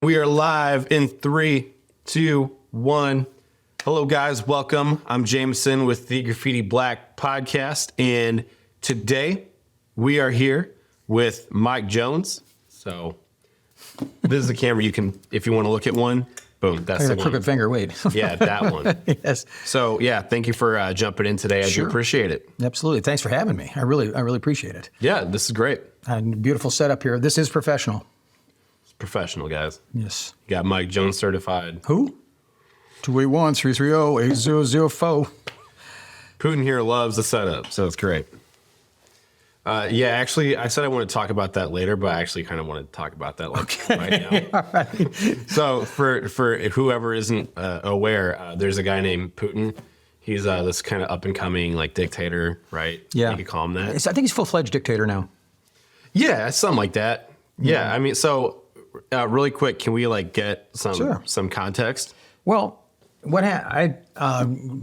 We are live in 3, 2, 1. Hello, guys. Welcome. I'm Jameson with the Graffiti Black podcast. And today we are here with Mike Jones. So this is the camera you can, if you want to look at one, boom, that's the one. Crooked finger, wait. Yeah, that one. Yes. So, yeah, thank you for jumping in today. I do appreciate it. Absolutely. Thanks for having me. I really appreciate it. Yeah, this is great. And beautiful setup here. This is professional. It's professional, guys. Yes. You got Mike Jones certified. Who? 281-330-8004. Putin here loves the setup, so it's great. Yeah, actually, I said I want to talk about that later, but I actually kind of want to talk about that right now. All right. So for whoever isn't aware, there's a guy named Putin. He's this kind of up-and-coming like dictator, right? Yeah. You could call him that. I think he's a full-fledged dictator now. Yeah, something like that. Yeah, I mean, so really quick, can we like get some context? Well,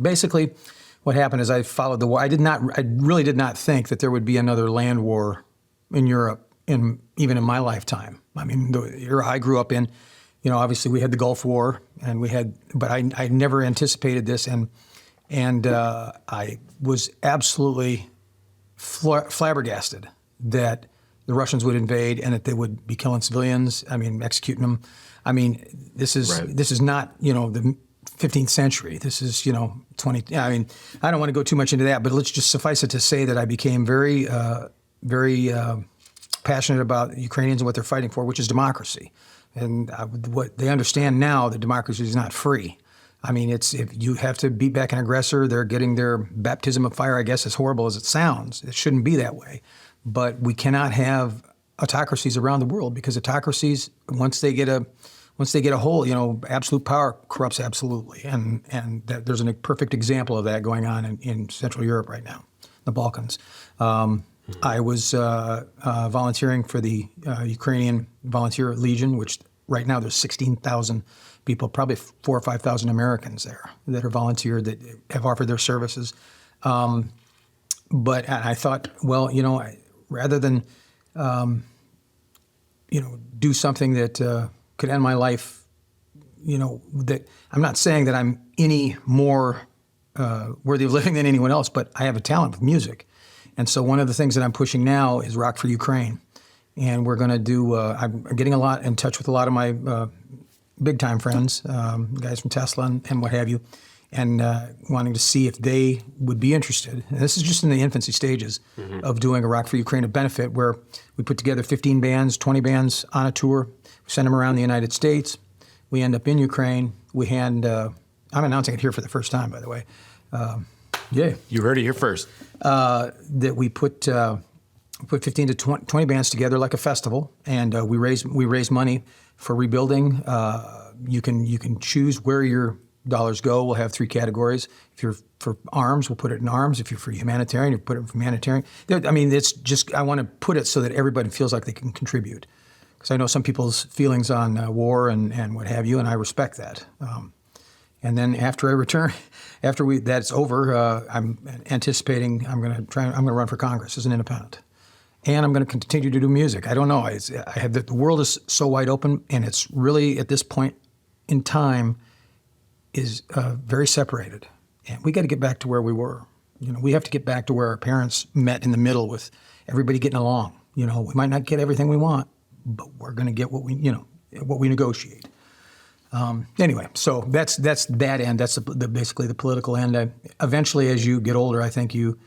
basically what happened is I followed the war. I really did not think that there would be another land war in Europe even in my lifetime. I mean, the era I grew up in, obviously we had the Gulf War but I never anticipated this, and I was absolutely flabbergasted that the Russians would invade and that they would be killing civilians. I mean, executing them. I mean, this is not the 15th century. This is 20. I mean, I don't want to go too much into that, but let's just suffice it to say that I became very passionate about Ukrainians and what they're fighting for, which is democracy. And what they understand now, that democracy is not free. I mean, if you have to beat back an aggressor, they're getting their baptism of fire, I guess, as horrible as it sounds. It shouldn't be that way. But we cannot have autocracies around the world, because autocracies, once they get a hold, absolute power corrupts absolutely. And there's a perfect example of that going on in Central Europe right now, the Balkans. I was volunteering for the Ukrainian Volunteer Legion, which right now there's 16,000 people, probably 4,000 or 5,000 Americans there that are volunteered, that have offered their services. But I thought, well, rather than do something that could end my life, that I'm not saying that I'm any more worthy of living than anyone else, but I have a talent with music. And so one of the things that I'm pushing now is Rock for Ukraine. And we're going to do, I'm getting in touch with a lot of my big-time friends, guys from Tesla and what have you, and wanting to see if they would be interested. And this is just in the infancy stages of doing a Rock for Ukraine, a benefit where we put together 15 bands, 20 bands on a tour, we send them around the United States. We end up in Ukraine. We hand, I'm announcing it here for the first time, by the way. Yeah. You heard it here first. That we put 15 to 20 bands together like a festival, and we raise money for rebuilding. You can choose where your dollars go. We'll have 3 categories. If you're for arms, we'll put it in arms. If you're for humanitarian, you put it in humanitarian. I mean, it's just, I want to put it so that everybody feels like they can contribute. Because I know some people's feelings on war and what have you, and I respect that. And then after I return, that's over, I'm anticipating I'm going to run for Congress as an independent. And I'm going to continue to do music. I don't know. The world is so wide open, and it's really, at this point in time, is very separated. And we got to get back to where we were. We have to get back to where our parents met in the middle, with everybody getting along. We might not get everything we want, but we're going to get what we negotiate. Anyway, so that's that end. That's basically the political end. Eventually, as you get older, I think you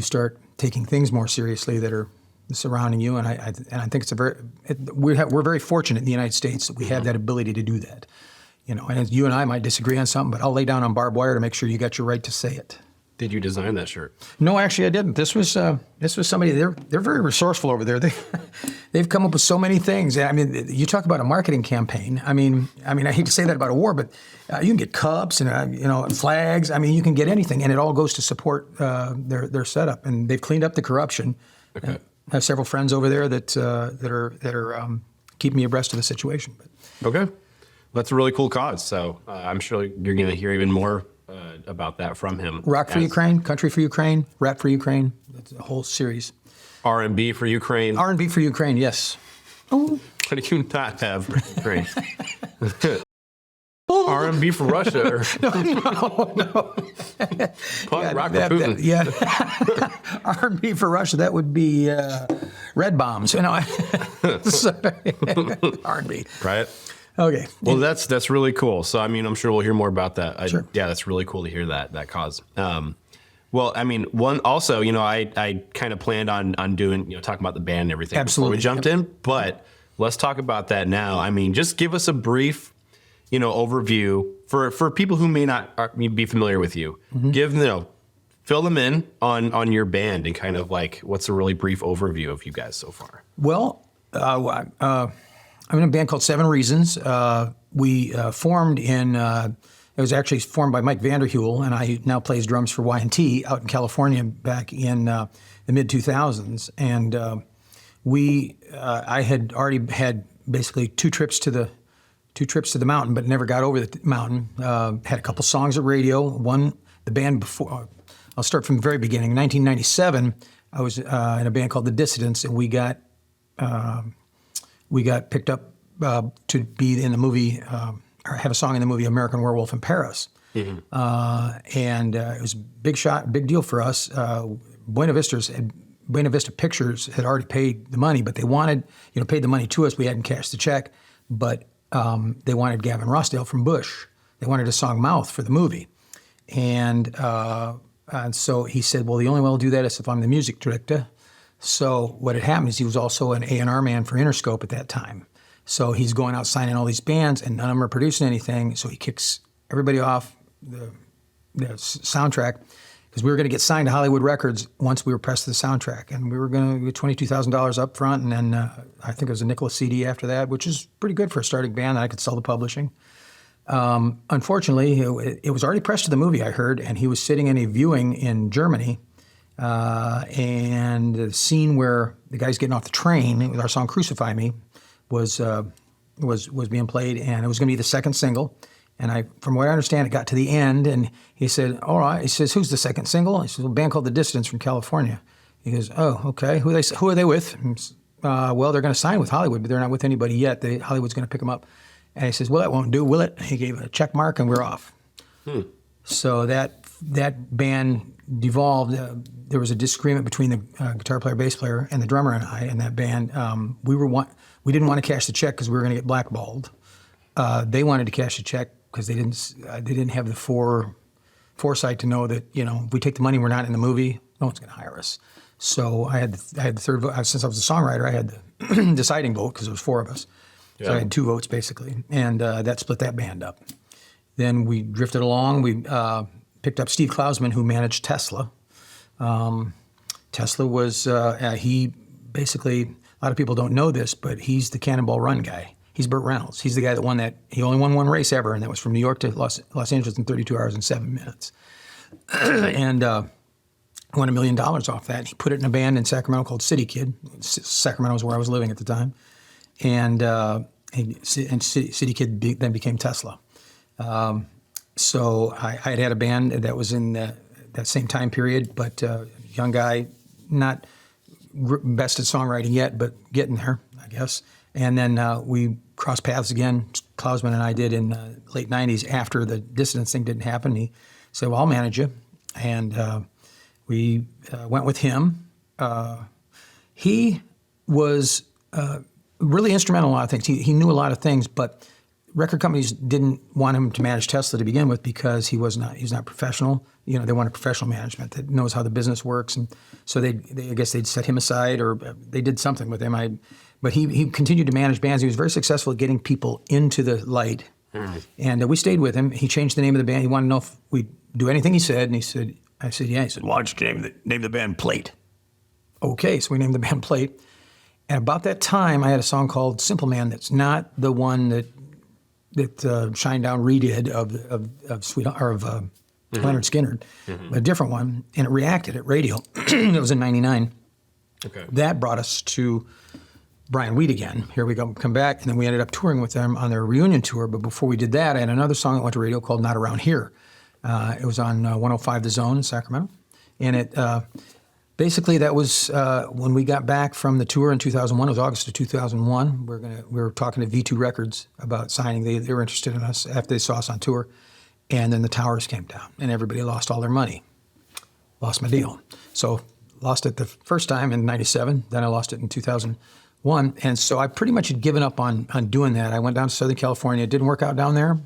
start taking things more seriously that are surrounding you, and I think we're very fortunate in the United States that we have that ability to do that. And you and I might disagree on something, but I'll lay down on barbed wire to make sure you got your right to say it. Did you design that shirt? No, actually, I didn't. This was somebody. They're very resourceful over there. They've come up with so many things. I mean, you talk about a marketing campaign. I mean, I hate to say that about a war, but you can get cups and flags. I mean, you can get anything, and it all goes to support their setup. And they've cleaned up the corruption. Okay. I have several friends over there that are keeping me abreast of the situation. Okay, that's a really cool cause. So I'm sure you're going to hear even more about that from him. Rock for Ukraine, Country for Ukraine, Rap for Ukraine. That's a whole series. R&B for Ukraine. R&B for Ukraine, yes. Oh. How do you not have brain? R&B for Russia or No. punk rock for Putin? R&B for Russia. That would be Red Bombs. R&B. Right. Okay. Well, that's really cool. So, I mean, I'm sure we'll hear more about that. Sure. Yeah, that's really cool to hear that cause. Well, I mean, one also, I kind of planned on doing, talking about the band and everything before we jumped in, but let's talk about that now. I mean, just give us a brief, overview for people who may not be familiar with you. Mm-hmm. Fill them in on your band and kind of like what's a really brief overview of you guys so far. Well, I'm in a band called Seven Reasons. We formed it was actually formed by Mike Vanderhule, and I now plays drums for Y&T out in California back in the mid-2000s. And I had already had basically two trips to the mountain, but never got over the mountain. Had a couple songs at radio. The band before, I'll start from the very beginning. In 1997, I was in a band called the Dissidents, and we got picked up to be in the movie, or have a song in the movie American Werewolf in Paris. Mm-hmm. And it was a big deal for us. Buena Vista Pictures had already paid the money, but they wanted, paid the money to us. We hadn't cashed the check, but they wanted Gavin Rossdale from Bush. They wanted a song Mouth for the movie. And so he said, well, the only way I'll do that is if I'm the music director. So what had happened is he was also an A&R man for Interscope at that time. So he's going out signing all these bands, and none of them are producing anything. So he kicks everybody off the soundtrack because we were going to get signed to Hollywood Records once we were pressed to the soundtrack. And we were going to get $22,000 up front, and then I think it was a nickel CD after that, which is pretty good for a starting band that I could sell the publishing. Unfortunately, it was already pressed to the movie, I heard, and he was sitting in a viewing in Germany. And the scene where the guy's getting off the train with our song "Crucify Me" was being played, and it was going to be the second single. And from what I understand, it got to the end, and he said, "All right." He says, "Who's the second single?" I said, "A band called The Dissidents from California." He goes, "Oh, okay. Who are they with?" Well, they're going to sign with Hollywood, but they're not with anybody yet. Hollywood's going to pick them up. And he says, "Well, that won't do, will it?" He gave it a check mark, and we're off. So that band devolved. There was a disagreement between the guitar player, bass player, and the drummer and I in that band. We didn't want to cash the check because we were going to get blackballed. They wanted to cash the check because they didn't have the foresight to know that if we take the money, we're not in the movie. No one's going to hire us. So I had the third vote. Since I was a songwriter, I had the deciding vote because there was four of us. Yeah. So I had two votes basically, and that split that band up. Then we drifted along. We picked up Steve Klausman, who managed Tesla. Tesla was he basically, a lot of people don't know this, but he's the Cannonball Run guy. He's Burt Reynolds. He's the guy that won that. He only won one race ever, and that was from New York to Los Angeles in 32 hours and 7 minutes. And won $1 million off that. He put it in a band in Sacramento called City Kid. Sacramento was where I was living at the time. And City Kid then became Tesla. So I had a band that was in that same time period, but young guy, not best at songwriting yet, but getting there, I guess. And then we crossed paths again, Klausman and I did in the late 90s after the Dissidents thing didn't happen. He said, "Well, I'll manage you." And we went with him. He was really instrumental in a lot of things. He knew a lot of things, but record companies didn't want him to manage Tesla to begin with because he's not professional. They wanted professional management that knows how the business works, and so I guess they'd set him aside or they did something with him. But he continued to manage bands. He was very successful at getting people into the light, and we stayed with him. He changed the name of the band. He wanted to know if we'd do anything he said, and I said, "Yeah." He said, "Why don't you name the band Plate?" Okay, so we named the band Plate. And about that time, I had a song called "Simple Man" that's not the one that Shinedown redid of Leonard Skinner, a different one, and it reacted at radio. It was in '99. Okay. That brought us to Brian Weed again. Here we come back, and then we ended up touring with them on their reunion tour. But before we did that, I had another song that went to radio called "Not Around Here." It was on 105 The Zone in Sacramento, and Basically, that was when we got back from the tour in 2001. It was August of 2001. We were talking to V2 Records about signing. They were interested in us after they saw us on tour. And then the towers came down, and everybody lost all their money. Lost my deal. So lost it the first time in 97. Then I lost it in 2001. And so I pretty much had given up on doing that. I went down to Southern California. It didn't work out down there.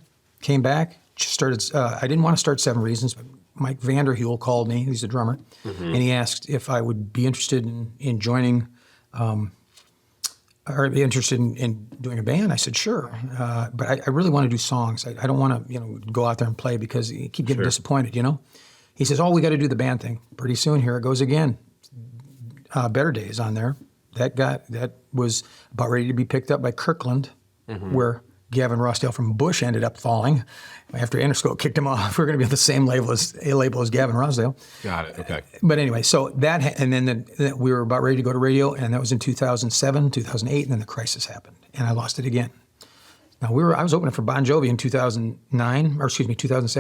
Came back. Started. I didn't want to start Seven Reasons, but Mike Vanderheuvel called me. He's a drummer, and he asked if I would be interested in joining, or be interested in doing a band. I said sure, but I really want to do songs. I don't want to go out there and play because you keep getting disappointed. He says, "Oh, we got to do the band thing." Pretty soon, here it goes again. Better Days on there. That was about ready to be picked up by Kirkland, where Gavin Rossdale from Bush ended up falling after Interscope kicked him off. We're going to be on the same label as Gavin Rossdale. Got it. Okay. But anyway, so that, and then we were about ready to go to radio, and that was in 2007, 2008, and then the crisis happened, and I lost it again. Now I was opening for Bon Jovi in 2007,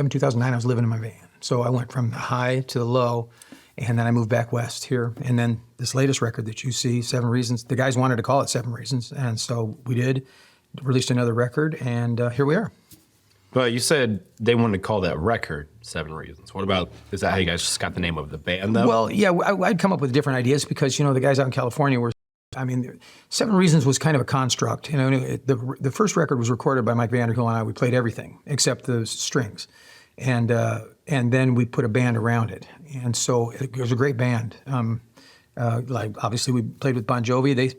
2009. I was living in my van, so I went from the high to the low, and then I moved back west here, and then this latest record that you see, Seven Reasons. The guys wanted to call it Seven Reasons, and so we did. Released another record, and here we are. But you said they wanted to call that record Seven Reasons. What about, is that how you guys just got the name of the band, though? Well, yeah, I'd come up with different ideas because, the guys out in California were, Seven Reasons was kind of a construct. The first record was recorded by Mike Vanderheuvel and I. We played everything except the strings. And then we put a band around it. And so it was a great band. Obviously, we played with Bon Jovi.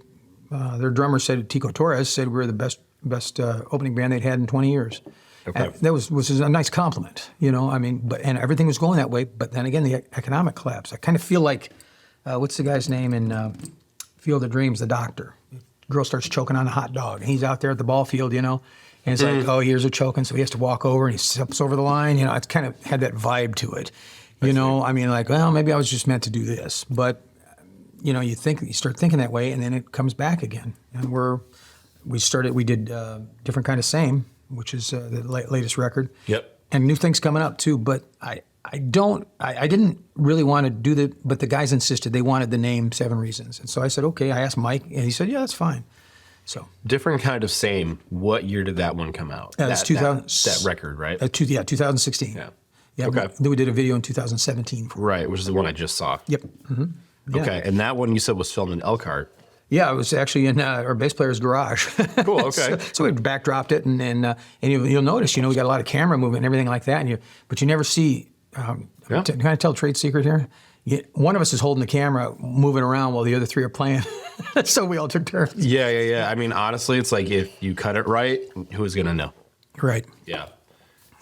Their drummer said, Tico Torres said we were the best opening band they'd had in 20 years. Okay. That was a nice compliment, and everything was going that way. But then again, the economic collapse. I kind of feel like, what's the guy's name in Field of Dreams, the doctor? The girl starts choking on a hot dog, and he's out there at the ball field, and it's like, oh, here's her choking, so he has to walk over, and he steps over the line. It's kind of had that vibe to it. Well, maybe I was just meant to do this, but. You start thinking that way, and then it comes back again. And we did Different Kind of Same, which is the latest record. Yep. And new things coming up too. But I didn't really want to do but the guys insisted they wanted the name Seven Reasons, and so I said okay. I asked Mike, and he said yeah, that's fine. So Different Kind of Same. What year did that one come out? That's 2000. That record, right? 2016. Yeah. Yeah. Okay. Then we did a video in 2017. Right, which is the one I just saw. Yep. Mm-hmm. Yeah. Okay, and that one you said was filmed in Elkhart. Yeah, it was actually in our bass player's garage. Cool. Okay. so we backdropped it, and you'll notice, we got a lot of camera movement and everything like that, but you never see. Can I tell a trade secret here? One of us is holding the camera, moving around while the other three are playing. So we all took turns. Yeah. Honestly, it's like if you cut it right, who's gonna know? Right. Yeah.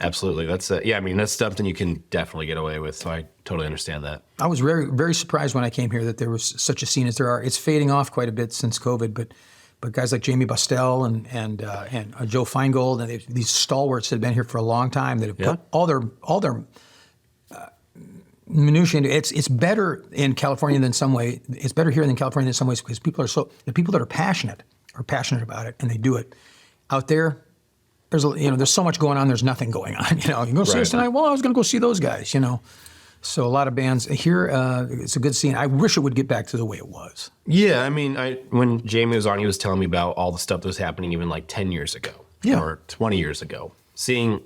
Absolutely. That's that's something you can definitely get away with. So I totally understand that. I was very, very surprised when I came here that there was such a scene as there are. It's fading off quite a bit since COVID, but guys like Jamie Bustell and Joe Feingold and these stalwarts that have been here for a long time that have put all their minutiae into it. It's better in California than some way. It's better here than California in some ways because the people that are passionate about it and they do it. Out there. There's so much going on. There's nothing going on. You can go see us tonight. Well, I was going to go see those guys. So a lot of bands here. It's a good scene. I wish it would get back to the way it was. Yeah, when Jamie was on, he was telling me about all the stuff that was happening even like 10 years ago, or 20 years ago. Seeing,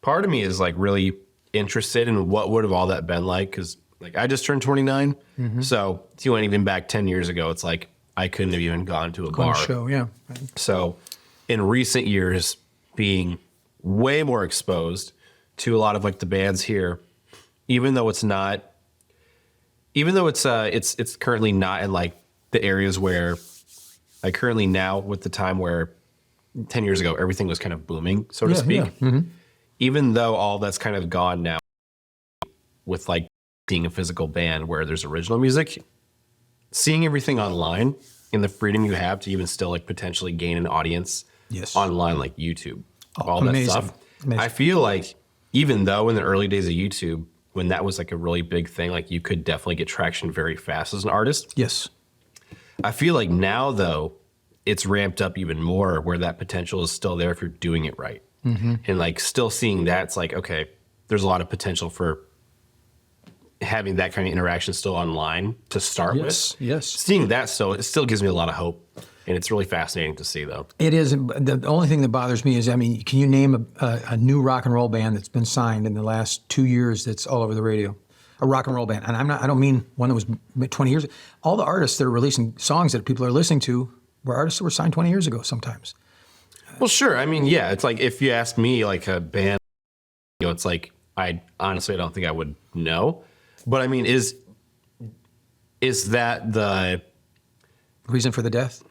part of me is like really interested in what would have all that been like because like I just turned 29, so if you went even back 10 years ago, it's like I couldn't have even gone to a bar show. Yeah. So. In recent years, being way more exposed to a lot of like the bands here, even though it's currently not in like the areas where I currently now with the time where 10 years ago everything was kind of booming, so to speak. Yeah. Mm-hmm. Even though all that's kind of gone now with like being a physical band where there's original music, seeing everything online and the freedom you have to even still like potentially gain an audience. Yes. Online, like YouTube, all amazing. that stuff. Amazing. I feel like even though in the early days of YouTube, when that was like a really big thing, like you could definitely get traction very fast as an artist. Yes. I feel like now though, it's ramped up even more where that potential is still there if you're doing it right. Mm-hmm. And like still seeing that, it's like, okay, there's a lot of potential for having that kind of interaction still online to start with. Yes. Seeing that it still gives me a lot of hope. And it's really fascinating to see, though. It is. The only thing that bothers me is, I mean, can you name a new rock and roll band that's been signed in the last 2 years that's all over the radio? A rock and roll band. And I don't mean one that was 20 years ago. All the artists that are releasing songs that people are listening to were artists that were signed 20 years ago sometimes. Well, sure. I mean, yeah, it's like if you ask me, like a band, it's like I honestly don't think I would know. But I mean, is that the reason for the death?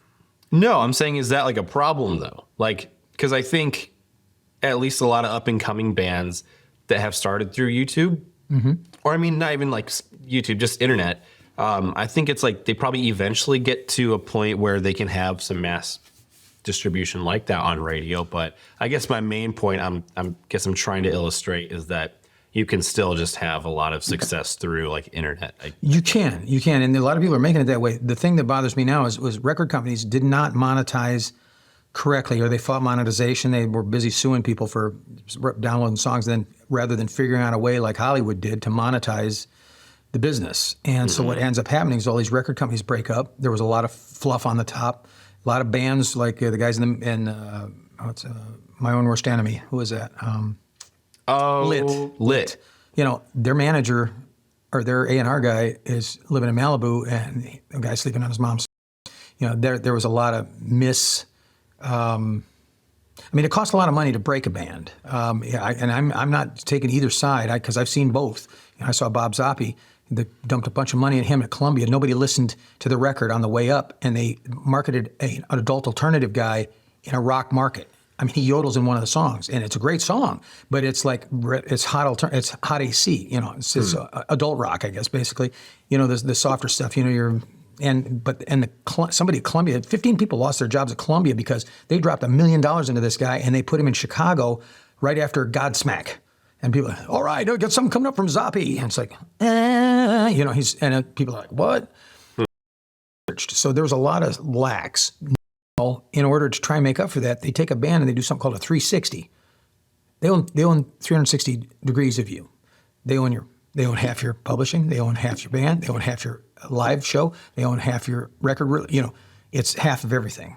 No, I'm saying, is that like a problem though? Like, because I think at least a lot of up and coming bands that have started through YouTube, or I mean, not even like YouTube, just internet. I think it's like they probably eventually get to a point where they can have some mass distribution like that on radio. But I guess my main point I'm trying to illustrate is that you can still just have a lot of success through like internet. You can, and a lot of people are making it that way. The thing that bothers me now was record companies did not monetize correctly, or they fought monetization. They were busy suing people for downloading songs, then rather than figuring out a way like Hollywood did to monetize the business. And so what ends up happening is all these record companies break up. There was a lot of fluff on the top. A lot of bands like the guys in My Own Worst Enemy. Who was that? Lit. You know, their manager or their A&R guy is living in Malibu, and the guy's sleeping on his mom's. You know, there was a lot of I mean, it costs a lot of money to break a band. I'm not taking either side because I've seen both. You know, I saw Bob Zappi. They dumped a bunch of money in him at Columbia. Nobody listened to the record on the way up, and they marketed an adult alternative guy in a rock market. I mean, he yodels in one of the songs, and it's a great song, but it's like it's hot AC. You know, it's adult rock, I guess, basically. You know, the softer stuff. You know, somebody at Columbia, 15 people lost their jobs at Columbia because they dropped $1 million into this guy, and they put him in Chicago right after Godsmack. And people are like, all right, I got something coming up from Zappi. And it's like, you know, people are like, what? So there was a lot of lacks. In order to try and make up for that, they take a band and they do something called a 360. They own 360 degrees of you. They own half your publishing. They own half your band. They own half your live show. They own half your record. You know, it's half of everything.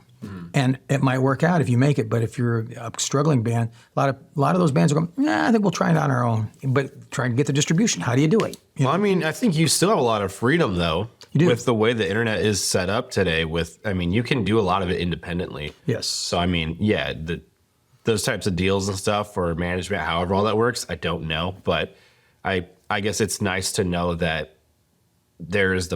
And it might work out if you make it, but if you're a struggling band, a lot of those bands are going, I think we'll try it on our own. But trying to get the distribution, how do you do it? Well, I mean, I think you still have a lot of freedom, though, with the way the internet is set up today. You can do a lot of it independently. Yes. So, I mean, yeah, those types of deals and stuff or management, however all that works, I don't know. But I guess it's nice to know that there's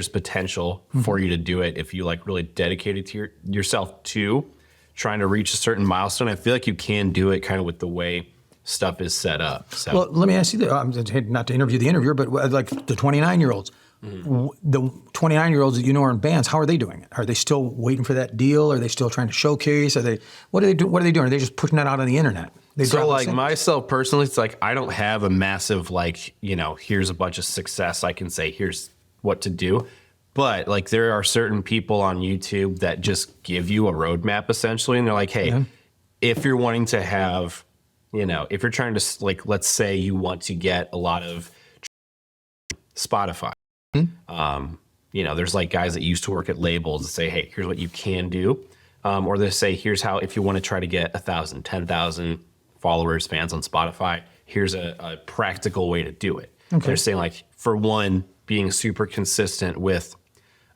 potential for you to do it if you like really dedicated to yourself to trying to reach a certain milestone. I feel like you can do it kind of with the way stuff is set up. So. Well, let me ask you, not to interview the interviewer, but like the 29-year-olds, the 29-year-olds that you know are in bands, how are they doing it? Are they still waiting for that deal? Are they still trying to showcase? What are they doing? Are they just pushing that out on the internet? So like myself personally, it's like I don't have a massive like, you know, here's a bunch of success I can say, here's what to do. But like there are certain people on YouTube that just give you a roadmap essentially. And they're like, hey, if you're wanting to have, you know, if you're trying to like, let's say you want to get a lot of Spotify, you know, there's like guys that used to work at labels that say, hey, here's what you can do. Or they say, here's how, if you want to try to get 1,000, 10,000 followers, fans on Spotify, here's a practical way to do it. Okay. They're saying like, for one, being super consistent with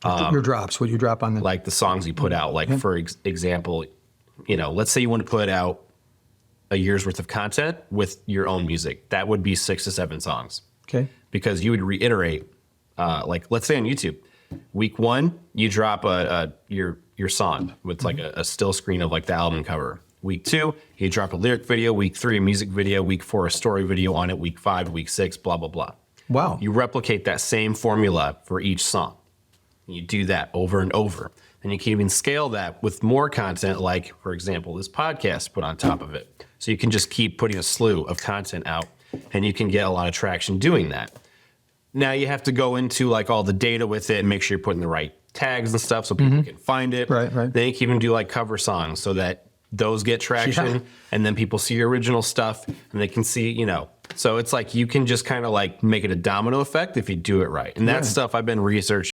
your drops, what you drop on like the songs you put out. Like for example, you know, let's say you want to put out a year's worth of content with your own music. That would be 6 to 7 songs. Okay. Because you would reiterate, like let's say on YouTube, week 1, you drop your song with like a still screen of like the album cover. Week 2, you drop a lyric video. Week 3, a music video. Week 4, a story video on it. Week 5, week 6, blah, blah, blah. Wow. You replicate that same formula for each song. You do that over and over. And you can even scale that with more content, like, for example, this podcast put on top of it. So you can just keep putting a slew of content out, and you can get a lot of traction doing that. Now you have to go into like all the data with it and make sure you're putting the right tags and stuff so people can find it. Right. Then you can even do like cover songs so that those get traction, Yeah. and then people see your original stuff, and they can see, So it's like you can just kind of like make it a domino effect if you do it right. And that's stuff I've been researching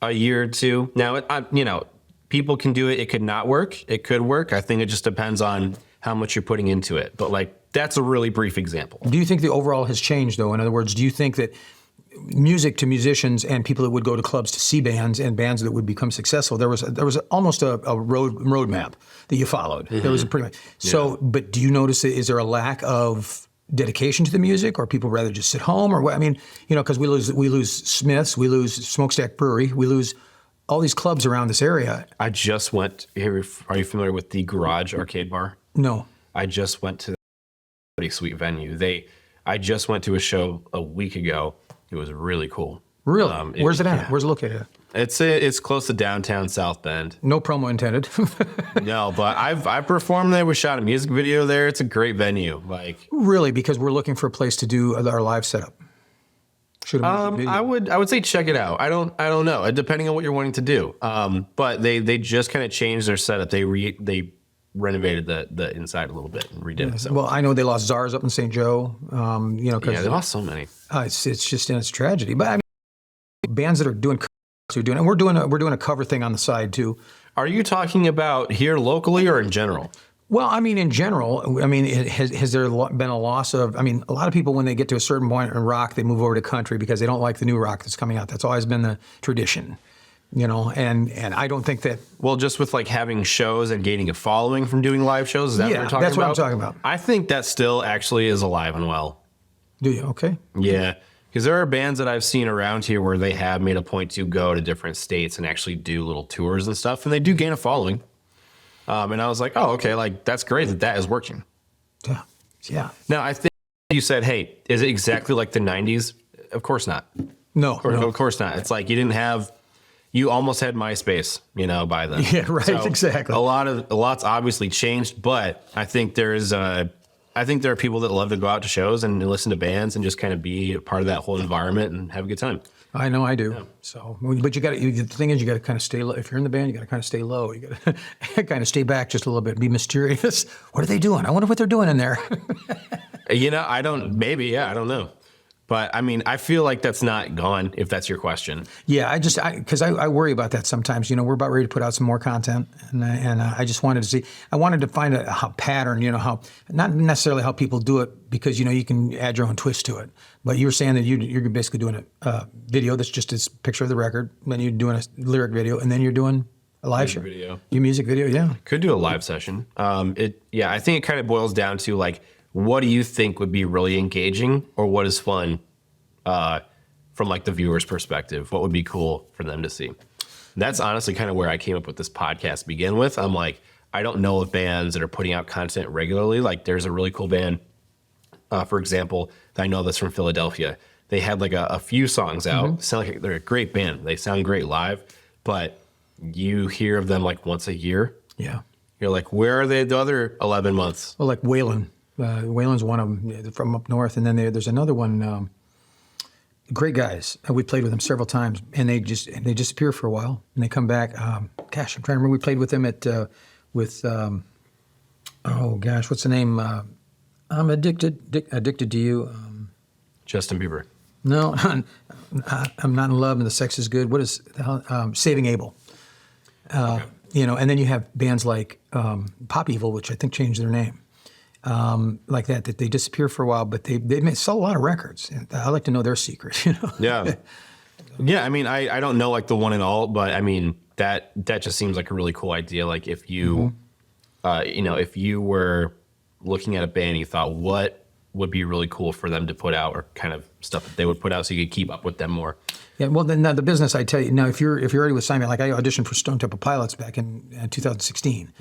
a year or two. Now, people can do it. It could not work. It could work. I think it just depends on how much you're putting into it. But like, that's a really brief example. Do you think the overall has changed, though? In other words, do you think that music to musicians and people that would go to clubs to see bands and bands that would become successful, there was almost a roadmap that you followed. There was a pretty much. So, but do you notice that, is there a lack of dedication to the music, or people rather just sit home, or what? I mean, because we lose Smiths, we lose Smokestack Brewery, we lose all these clubs around this area. I just went here. Are you familiar with the Garage Arcade Bar? No. I just went to a pretty sweet venue. I just went to a show a week ago. It was really cool. Really? Where's it at? Yeah. Where's it located at? It's close to downtown South Bend. No promo intended. No, but I've performed there. We shot a music video there. It's a great venue. Like, Really, because we're looking for a place to do our live setup. I would say check it out. I don't know, depending on what you're wanting to do. But they just kind of changed their setup. They renovated the inside a little bit and redid it. So. Well, I know they lost Czars up in St. Joe. Because Yeah, they lost so many. it's just it's a tragedy. But I mean, bands that are doing and we're doing a cover thing on the side too. Are you talking about here locally or in general? Well, I mean, in general, I mean, has there been a loss of? I mean, a lot of people, when they get to a certain point in rock, they move over to country because they don't like the new rock that's coming out. That's always been the tradition, And I don't think that. Well, just with like having shows and gaining a following from doing live shows, is that what you're talking about? That's what I'm talking about. I think that still actually is alive and well. Do you? Okay. Yeah, because there are bands that I've seen around here where they have made a point to go to different states and actually do little tours and stuff, and they do gain a following. And I was like, oh, okay, like that's great that is working. Yeah. Yeah. Now, I think you said, hey, is it exactly like the 90s? Of course not. No. Of course not. It's like you almost had MySpace, by then. Yeah, right, So exactly. A lot's obviously changed, but I think there are people that love to go out to shows and listen to bands and just kind of be a part of that whole environment and have a good time. I know I do. Yeah. So, but the thing is, you got to kind of stay low. If you're in the band, you got to kind of stay low. You got to kind of stay back just a little bit, be mysterious. What are they doing? I wonder what they're doing in there. I don't know. But I mean, I feel like that's not gone, if that's your question. Yeah, because I worry about that sometimes. We're about ready to put out some more content, and I just wanted to see. I wanted to find a pattern. How not necessarily how people do it, because you can add your own twist to it. But you were saying that you're basically doing a video that's just a picture of the record, then you're doing a lyric video, and then you're doing a live show. Video. Your music video, yeah. Could do a live session. I think it kind of boils down to like, what do you think would be really engaging, or what is fun from like the viewer's perspective? What would be cool for them to see? That's honestly kind of where I came up with this podcast to begin with. I'm like, I don't know of bands that are putting out content regularly. Like there's a really cool band, for example, that I know that's from Philadelphia. They had like a few songs out. Mm-hmm. Sound like they're a great band. They sound great live, but you hear of them like once a year. Yeah. You're like, where are they the other 11 months? Well, like Waylon. Waylon's one of them from up north. And then there's another one, great guys. We played with them several times, and they disappear for a while, and they come back. I'm trying to remember. We played with them what's the name? I'm addicted to you. Justin Bieber. No, I'm not in love, and the sex is good. What is the hell? Saving Abel. Okay. And then you have bands like Pop Evil, which I think changed their name. Like that they disappear for a while, but they sell a lot of records. I like to know their secret. Yeah, yeah. I mean, I don't know like the one and all, but I mean that just seems like a really cool idea. Like if you, if you were looking at a band, you thought what would be really cool for them to put out, or kind of stuff that they would put out so you could keep up with them more. Yeah, well, then the business, I tell you, now if you're already with Simon, like I auditioned for Stone Temple Pilots back in 2016,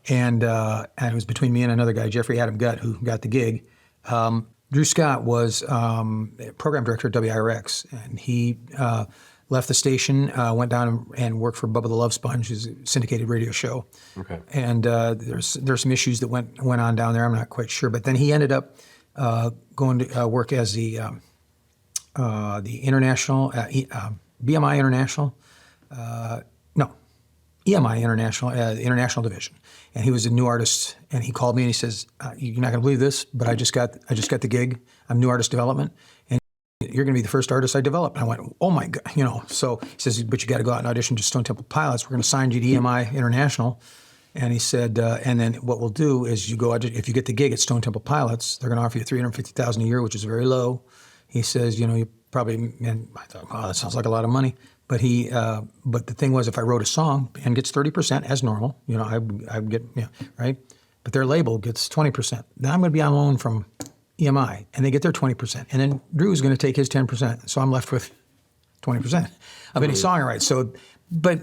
and it was between me and another guy, Jeffrey Adam Gutt, who got the gig. Drew Scott was program director at WIRX, and he left the station, went down and worked for Bubba the Love Sponge, who's a syndicated radio show. Okay. And there's some issues that went on down there. I'm not quite sure, but then he ended up going to work as the international, BMI International. No, EMI International, the international division, and he was a new artist. And he called me and he says, "You're not going to believe this, but I just got the gig. I'm new artist development, and you're going to be the first artist I developed." And I went, "Oh my God," So he says, "But you got to go out and audition to Stone Temple Pilots. We're going to sign you to EMI International." And he said, "And then what we'll do is you go if you get the gig at Stone Temple Pilots, they're going to offer you $350,000 a year, which is very low." He says, "You probably," and I thought, "Oh, that sounds like a lot of money." But but the thing was, if I wrote a song, band gets 30% as normal. I would get, right? But their label gets 20%. Now I'm going to be on loan from EMI, and they get their 20%. And then Drew's going to take his 10%. So I'm left with 20% of any song I write. So, but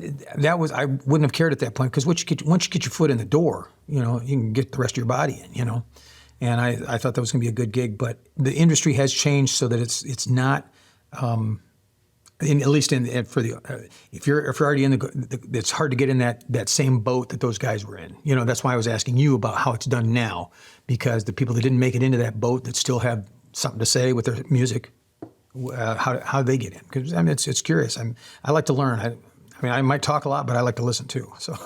I wouldn't have cared at that point, because once you get your foot in the door, you can get the rest of your body in, And I thought that was going to be a good gig. But the industry has changed so that it's not. At least if you're already in it's hard to get in that same boat that those guys were in. That's why I was asking you about how it's done now, because the people that didn't make it into that boat that still have something to say with their music, how they get in. Because it's curious. I like to learn. I might talk a lot, but I like to listen too. So.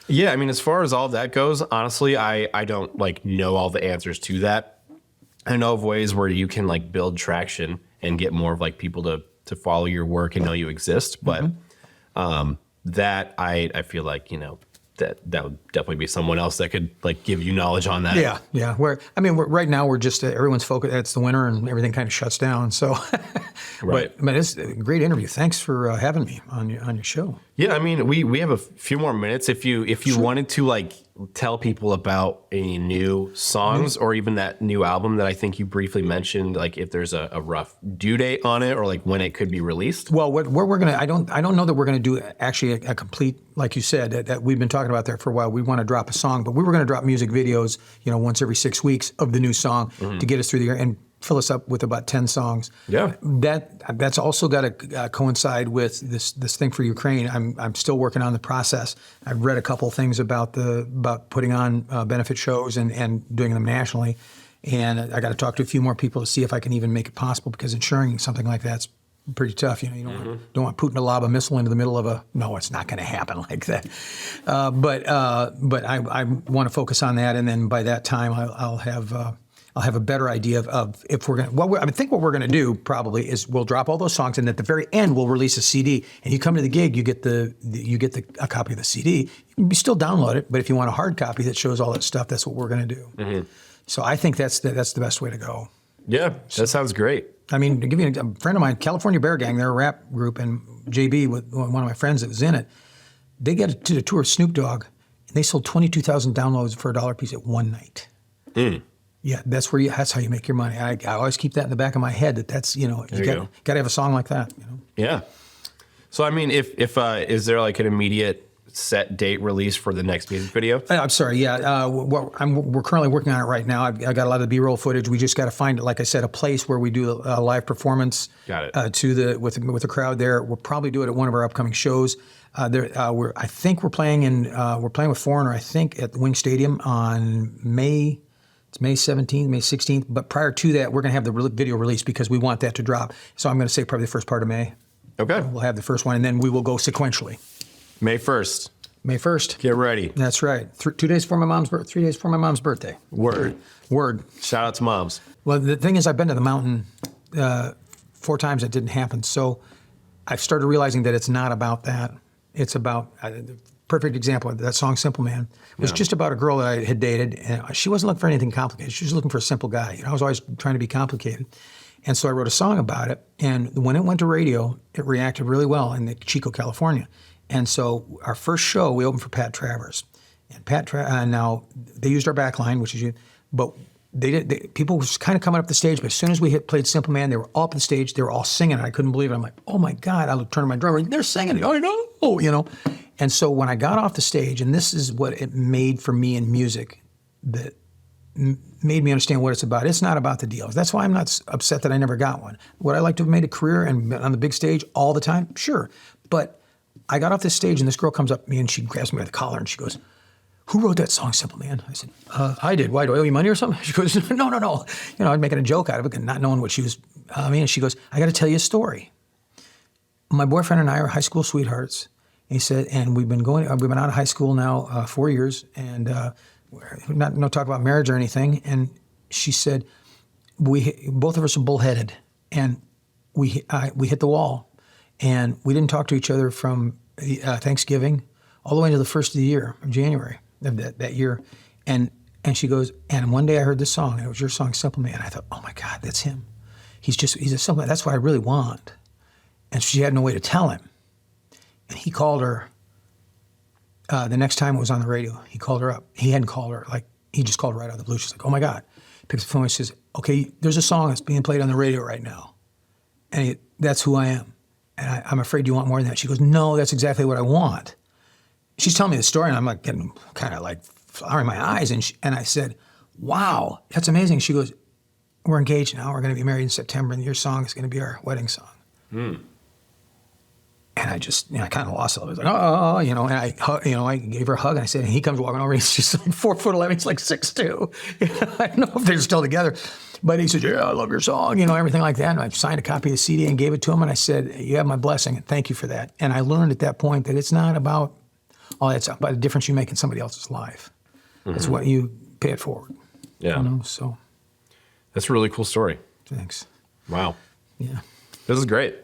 Yeah, as far as all that goes, honestly, I don't know all the answers to that. I know of ways where you can build traction and get more of people to follow your work and know you exist. But that I feel that would definitely be someone else that could give you knowledge on that. Yeah. Right now we're just everyone's focused. It's the winter and everything kind of shuts down. So, right. But it's a great interview. Thanks for having me on your show. Yeah, we have a few more minutes. If you Sure. wanted to tell people about any new songs or even that new album that I think you briefly mentioned, if there's a rough due date on it or when it could be released. Well, what we're gonna I don't know that we're gonna do actually a complete, like you said, that we've been talking about there for a while. We want to drop a song, but we were gonna drop music videos, once every 6 weeks of the new song to get us through the year and fill us up with about 10 songs. Yeah. That's also got to coincide with this thing for Ukraine. I'm still working on the process. I've read a couple things about putting on benefit shows and doing them nationally, and I got to talk to a few more people to see if I can even make it possible, because insuring something like that's pretty tough. You don't want Putin to lob a missile into the middle of no, it's not going to happen like that. But I want to focus on that, and then by that time I'll have a better idea of if we're going to, I think what we're going to do probably is we'll drop all those songs, and at the very end we'll release a CD, and you come to the gig, you get a copy of the CD. You can still download it, but if you want a hard copy that shows all that stuff, that's what we're going to do. So I think that's the best way to go. Yeah, that sounds great. To give you a friend of mine, California Bear Gang, they're a rap group, and JB, with one of my friends that was in it, they got to the tour of Snoop Dogg, and they sold 22,000 downloads for $1 a piece at one night. Yeah, that's how you make your money. I always keep that in the back of my head. That's you got to have a song like that. Yeah. So if is there an immediate set date release for the next music video? I'm sorry. Yeah, we're currently working on it right now. I got a lot of the B-roll footage. We just got to find, like I said, a place where we do a live performance. Got it. With the crowd there. We'll probably do it at one of our upcoming shows. I think we're playing with Foreigner. I think at the Wing Stadium on May 17th, May 16th. But prior to that, we're going to have the video release because we want that to drop. So I'm going to say probably the first part of May. Okay. We'll have the first one, and then we will go sequentially. May 1st. May 1st. Get ready. That's right. 2 days before my mom's birthday. 3 days before my mom's birthday. Word. Shout out to moms. Well, the thing is, I've been to the mountain 4 times. It didn't happen. So I've started realizing that it's not about that. It's about perfect example. That song, Simple Man, was just about a girl that I had dated, and she wasn't looking for anything complicated. She was looking for a simple guy. I was always trying to be complicated. And so I wrote a song about it. And when it went to radio, it reacted really well in Chico, California. And so our first show, we opened for Pat Travers. And now they used our back line, which is you, but people were kind of coming up the stage, but as soon as we played Simple Man, they were all up on the stage, they were all singing. I couldn't believe it. I'm like, oh my God. I turned to my drummer, they're singing. Oh, no. And so when I got off the stage, and this is what it made for me in music that made me understand what it's about. It's not about the deals. That's why I'm not upset that I never got one. Would I like to have made a career and been on the big stage all the time? Sure. But I got off the stage, and this girl comes up to me, and she grabs me by the collar, and she goes, "Who wrote that song, Simple Man?" I said, "I did. Why, do I owe you money or something?" She goes, No. I'm making a joke out of it, not knowing what she was. And she goes, "I got to tell you a story. My boyfriend and I are high school sweethearts, He said, and we've been out of high school now 4 years, and no talk about marriage or anything. And she said, both of us are bullheaded, and we hit the wall, and we didn't talk to each other from Thanksgiving all the way to the first of the year, of January of that year. And she goes, and one day I heard this song, and it was your song, Simple Man. I thought, oh my God, that's him. He's a simple man. That's what I really want. And she had no way to tell him. And he called her the next time it was on the radio. He called her up. He hadn't called her. He just called her right out of the blue. She's like, oh my God. Picks up the phone and says, okay, there's a song that's being played on the radio right now. And that's who I am. And I'm afraid you want more than that. She goes, no, that's exactly what I want. She's telling me the story, and I'm like getting kind of like flower in my eyes. And I said, wow, that's amazing. She goes, we're engaged now. We're going to be married in September, and your song is going to be our wedding song. And I just, I kind of lost it. I was like, and I gave her a hug, and I said, and he comes walking over, and he's just like 4'11", he's like 6'2". I don't know if they're still together, but he said, yeah, I love your song, everything like that. And I signed a copy of the CD and gave it to him, and I said, you have my blessing, and thank you for that. And I learned at that point that it's not about all that, it's about the difference you make in somebody else's life. It's what you pay it forward. Yeah. So. That's a really cool story. Thanks. Wow. Yeah. This is great.